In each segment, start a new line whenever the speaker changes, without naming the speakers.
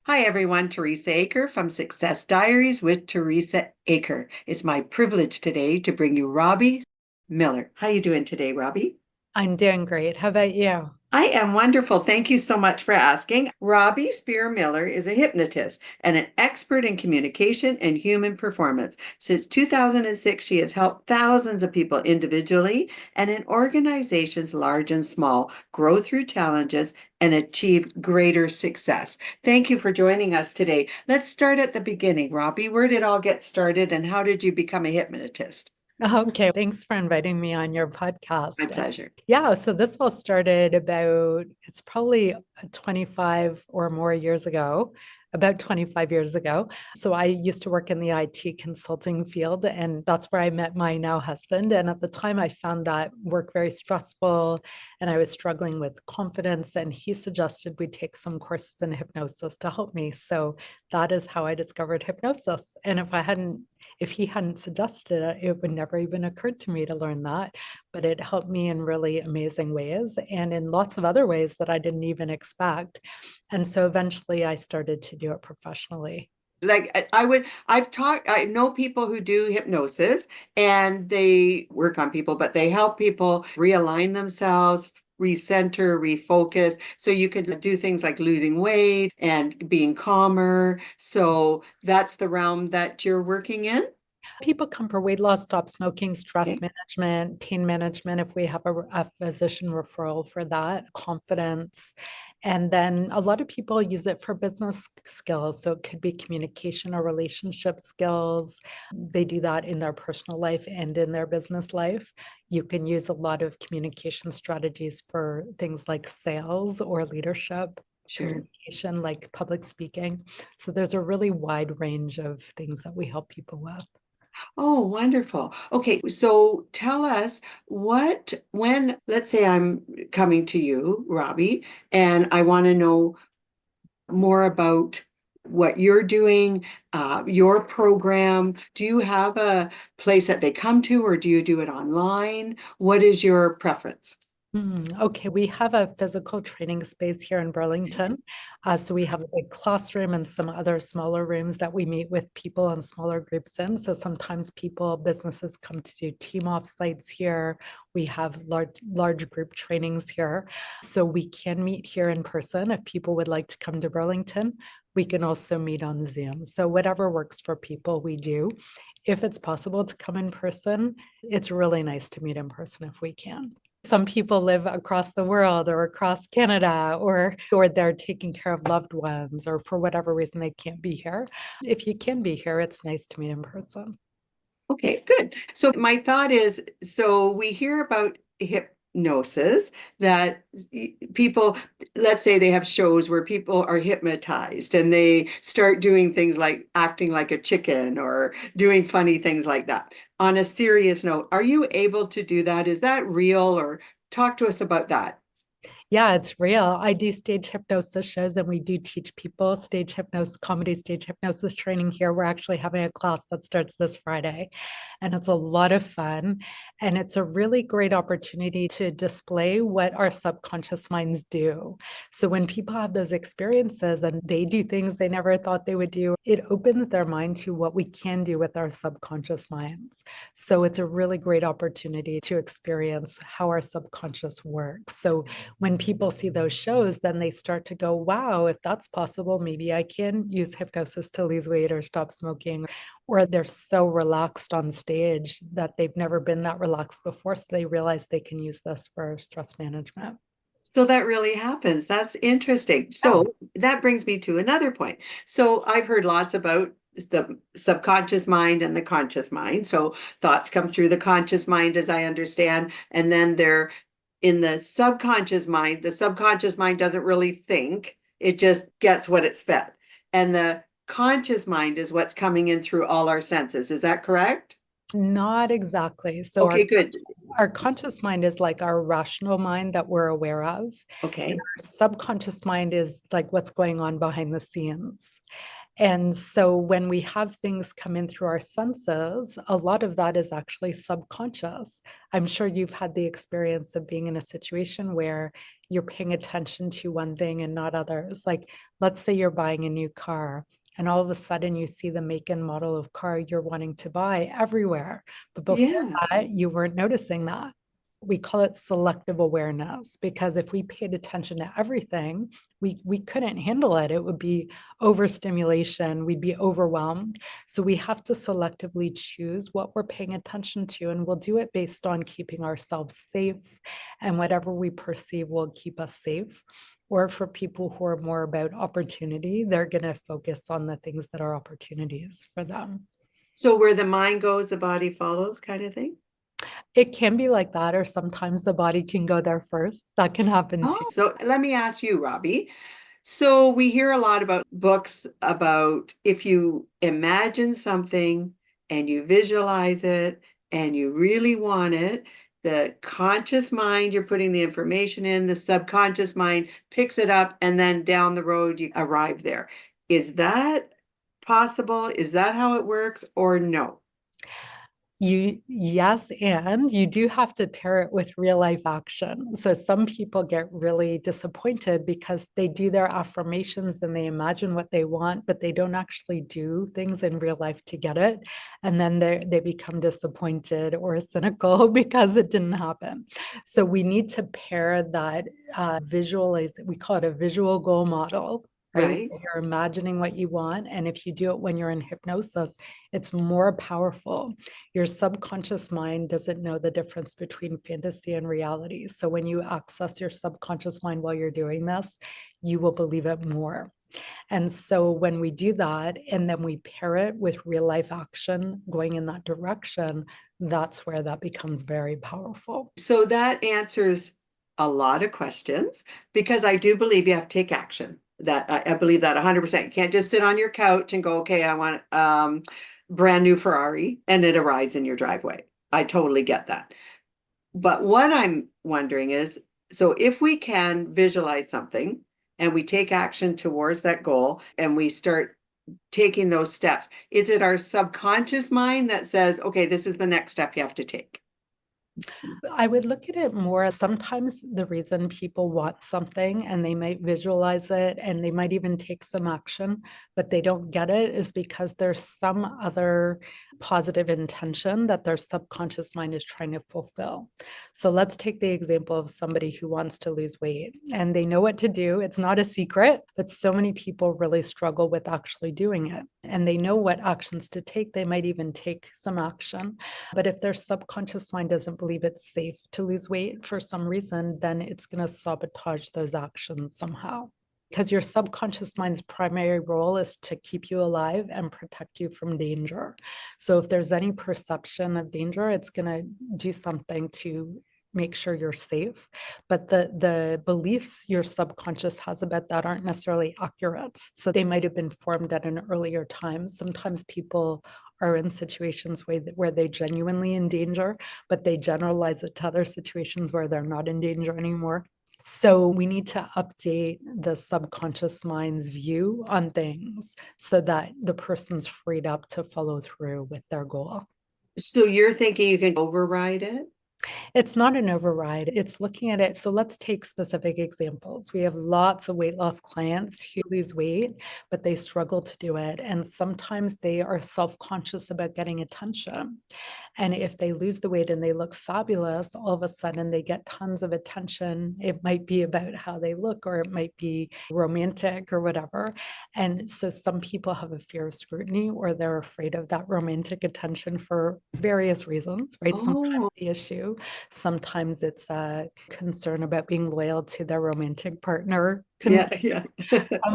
Hi everyone, Teresa Aker from Success Diaries with Teresa Aker. It's my privilege today to bring you Robbie Miller. How you doing today, Robbie?
I'm doing great. How about you?
I am wonderful. Thank you so much for asking. Robbie Spier Miller is a hypnotist and an expert in communication and human performance. Since 2006, she has helped thousands of people individually and in organizations large and small grow through challenges and achieve greater success. Thank you for joining us today. Let's start at the beginning. Robbie, where did it all get started and how did you become a hypnotist?
Okay, thanks for inviting me on your
My
podcast.
pleasure.
Yeah, so this all started it's probably 25 or more years ago, about 25 years ago. So I used to work in the IT consulting field, and that's where I met my now husband. And at the time, I found that work very stressful, and I was struggling with confidence. And he suggested we take some courses in hypnosis to help me. So that is how I discovered hypnosis. And if he hadn't suggested it, it would never even occurred to me to learn that. But it helped me in really amazing ways and in lots of other ways that I didn't even expect. And so eventually I started to do it professionally.
I know people who do hypnosis and they work on people, but they help people realign themselves, recenter, refocus. So you could do things like losing weight and being calmer. So that's the realm that you're working in.
People come for weight loss, stop smoking, stress
Okay.
management, pain management, if we have a physician referral for that, confidence. And then a lot of people use it for business skills. So it could be communication or relationship skills. They do that in their personal life and in their business life. You can use a lot of communication strategies for things like sales or leadership.
Sure.
Communication, like public speaking. So there's a really wide range of things that we help people with.
Oh, wonderful. Okay, so tell us let's say I'm coming to you, Robbie, and I want to know more about what you're doing, your program. Do you have a place that they come to, or do you do it online? What is your preference?
Okay, we have a physical training space here in Burlington. So we have a big classroom and some other smaller rooms that we meet with people in smaller groups in. So sometimes businesses come to do team off sites here. We have large group trainings here. So we can meet here in person if people would like to come to Burlington. We can also meet on Zoom. So whatever works for people, we do. If it's possible to come in person, it's really nice to meet in person if we can. Some people live across the world or across Canada or they're taking care of loved ones or for whatever reason they can't be here. If you can be here, it's nice to meet in person.
Okay, good. So my thought is, so we hear about hypnosis that people, let's say they have shows where people are hypnotized and they start doing things like acting like a chicken or doing funny things like that. On a serious note, are you able to do that? Is that real? Or talk to us about that.
Yeah, it's real. I do stage hypnosis shows and we do teach people stage hypnosis, comedy stage hypnosis training here. We're actually having a class that starts this Friday, and it's a lot of fun. And it's a really great opportunity to display what our subconscious minds do. So when people have those experiences and they do things they never thought they would do, it opens their mind to what we can do with our subconscious minds. So it's a really great opportunity to experience how our subconscious works. So when people see those shows, then they start to go, wow, if that's possible, maybe I can use hypnosis to lose weight or stop smoking. Or they're so relaxed on stage that they've never been that relaxed before. So they realize they can use this for stress management.
So that really happens. That's interesting.
Yeah.
So that brings me to another point. So I've heard lots about the subconscious mind and the conscious mind. So thoughts come through the conscious mind, as I understand, and then they're in the subconscious mind. The subconscious mind doesn't really think, it just gets what it's fed. And the conscious mind is what's coming in through all our senses. Is that correct?
Not exactly. So
Okay, good.
our conscious mind is like our rational mind that we're aware of. And
Okay.
our subconscious mind is like what's going on behind the scenes. And so when we have things come in through our senses, a lot of that is actually subconscious. I'm sure you've had the experience of being in a situation where you're paying attention to one thing and not others. Like, let's say you're buying a new car and all of a sudden you see the make and model of car you're wanting to buy everywhere. But before
Yeah.
that, you weren't noticing that. We call it selective awareness, because if we paid attention to everything, we couldn't handle it. It would be overstimulation. We'd be overwhelmed. So we have to selectively choose what we're paying attention to, and we'll do it based on keeping ourselves safe, and whatever we perceive will keep us safe. Or for people who are more about opportunity, they're going to focus on the things that are opportunities for them.
So where the mind goes, the body follows kind of thing?
It can be like that, or sometimes the body can go there first. That can happen too.
Oh, so let me ask you, Robbie. So we hear a lot about books about if you imagine something and you visualize it and you really want it, the conscious mind, you're putting the information in, the subconscious mind picks it up, and then down the road you arrive there. Is that possible? Is that how it works or no?
Yes, and you do have to pair it with real life action. So some people get really disappointed because they do their affirmations and they imagine what they want, but they don't actually do things in real life to get it. And then they become disappointed or cynical because it didn't happen. So we need to pair that visualize, we call it a visual goal model. Right?
Right?
You're imagining what you want. And if you do it when you're in hypnosis, it's more powerful. Your subconscious mind doesn't know the difference between fantasy and reality. So when you access your subconscious mind while you're doing this, you will believe it more. And so when we do that, and then we pair it with real life action going in that direction, that's where that becomes very powerful.
So that answers a lot of questions because I do believe you have to take action. That I believe that 100%. You can't just sit on your couch and go, okay, I want brand new Ferrari, and it arrives in your driveway. I totally get that. But what I'm wondering is, so if we can visualize something and we take action towards that goal and we start taking those steps, is it our subconscious mind that says, okay, this is the next step you have to take?
I would look at it more as sometimes the reason people want something and they might visualize it and they might even take some action, but they don't get it is because there's some other positive intention that their subconscious mind is trying to fulfill. So let's take the example of somebody who wants to lose weight and they know what to do. It's not a secret, but so many people really struggle with actually doing it. And they know what actions to take. They might even take some action. But if their subconscious mind doesn't believe it's safe to lose weight for some reason, then it's going to sabotage those actions somehow. Because your subconscious mind's primary role is to keep you alive and protect you from danger. So if there's any perception of danger, it's going to do something to make sure you're safe. But the beliefs your subconscious has about that aren't necessarily accurate. So they might have been formed at an earlier time. Sometimes people are in situations where they genuinely in danger, but they generalize it to other situations where they're not in danger anymore. So we need to update the subconscious mind's view on things so that the person's freed up to follow through with their goal.
So you're thinking you can override it?
It's not an override. It's looking at it. So let's take specific examples. We have lots of weight loss clients who lose weight, but they struggle to do it. And sometimes they are self-conscious about getting attention. And if they lose the weight and they look fabulous, all of a sudden they get tons of attention. It might be about how they look, or it might be romantic or whatever. And so some people have a fear of scrutiny, or they're afraid of that romantic attention for various reasons, right? Sometimes
Oh,
the issue, sometimes it's a concern about being loyal to their romantic partner.
yeah, yeah.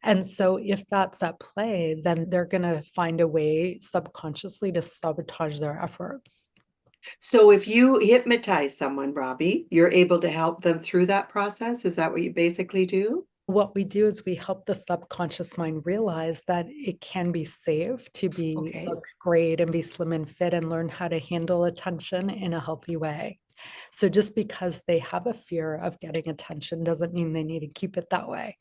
And so if that's at play, then they're going to find a way subconsciously to sabotage their efforts.
So if you hypnotize someone, Robbie, you're able to help them through that process. Is that what you basically do?
What we do is we help the subconscious mind realize that it can be safe to
Okay.
look great and be slim and fit and learn how to handle attention in a healthy way. So just because they have a fear of getting attention doesn't mean they need to keep it that way.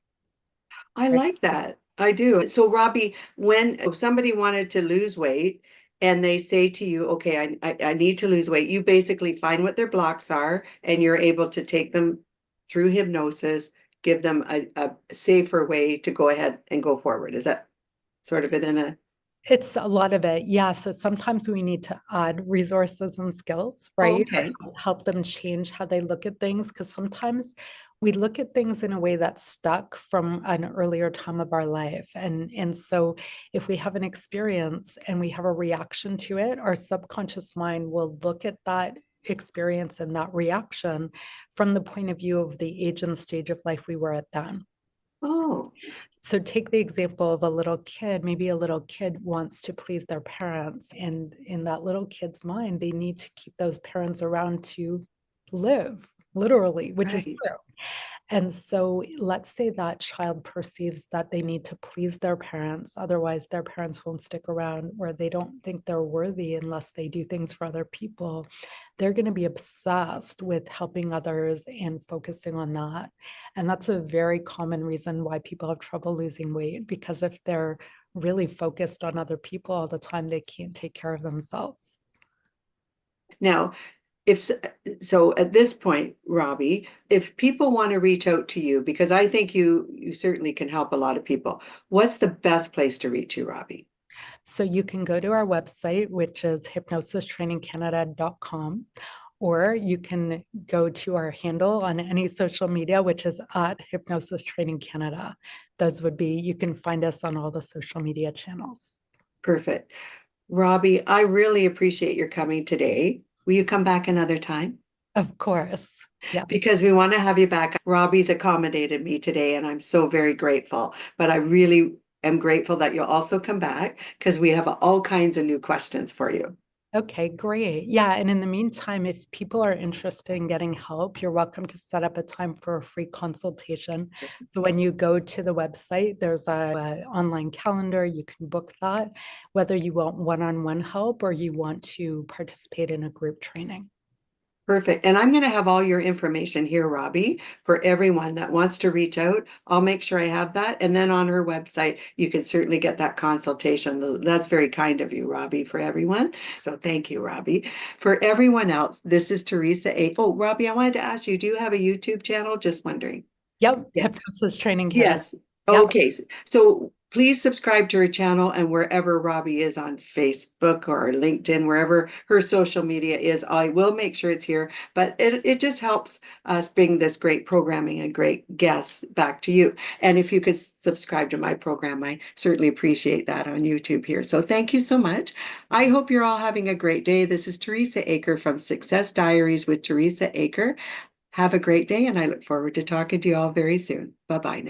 I
Right?
like that. I do. So, Robbie, when somebody wanted to lose weight and they say to you, okay, I need to lose weight, you basically find what their blocks are and you're able to take them through hypnosis, give them a safer way to go ahead and go forward. Is that sort of it in a?
It's a lot of it. Yeah. So sometimes we need to add resources and skills,
Oh,
right?
okay.
Help them change how they look at things. Because sometimes we look at things in a way that's stuck from an earlier time of our life. And so if we have an experience and we have a reaction to it, our subconscious mind will look at that experience and that reaction from the point of view of the age and stage of life we were at then.
Oh,
So take the example of a little kid. Maybe a little kid wants to please their parents, and in that little kid's mind, they need to keep those parents around to live, literally, which is
right.
true. And so let's say that child perceives that they need to please their parents, otherwise their parents won't stick around, or they don't think they're worthy unless they do things for other people. They're going to be obsessed with helping others and focusing on that. And that's a very common reason why people have trouble losing weight, because if they're really focused on other people all the time, they can't take care of themselves.
Now, if so at this point, Robbie, if people want to reach out to you, because I think you certainly can help a lot of people, what's the best place to reach you, Robbie?
So you can go to our website, which is hypnosistrainingcanada.com, or you can go to our handle on any social media, which is at Hypnosis Training Canada. Those would be, you can find us on all the social media channels.
Perfect. Robbie, I really appreciate your coming today. Will you come back another time?
Of course. Yeah.
Because we want to have you back. Robbie's accommodated me today, and I'm so very grateful. But I really am grateful that you'll also come back because we have all kinds of new questions for you.
Okay, great. Yeah. And in the meantime, if people are interested in getting help, you're welcome to set up a time for a free consultation. So when you go to the website, there's a online calendar. You can book that, whether you want one-on-one help or you want to participate in a group training.
Perfect. And I'm going to have all your information here, Robbie, for everyone that wants to reach out. I'll make sure I have that. And then on her website, you can certainly get that consultation. That's very kind of you, Robbie, for everyone. So thank you, Robbie. For everyone else, this is Teresa Aker. Oh, Robbie, I wanted to ask you, do you have a YouTube channel? Just wondering.
Yep,
Yeah.
Hypnosis Training Canada.
Yes.
Yep.
Okay. So please subscribe to her channel, and wherever Robbie is on Facebook or LinkedIn, wherever her social media is, I will make sure it's here. But it just helps us bring this great programming and great guests back to you. And if you could subscribe to my program, I certainly appreciate that on YouTube here. So thank you so much. I hope you're all having a great day. This is Teresa Aker from Success Diaries with Teresa Aker. Have a great day, and I look forward to talking to you all very soon. Bye-bye now.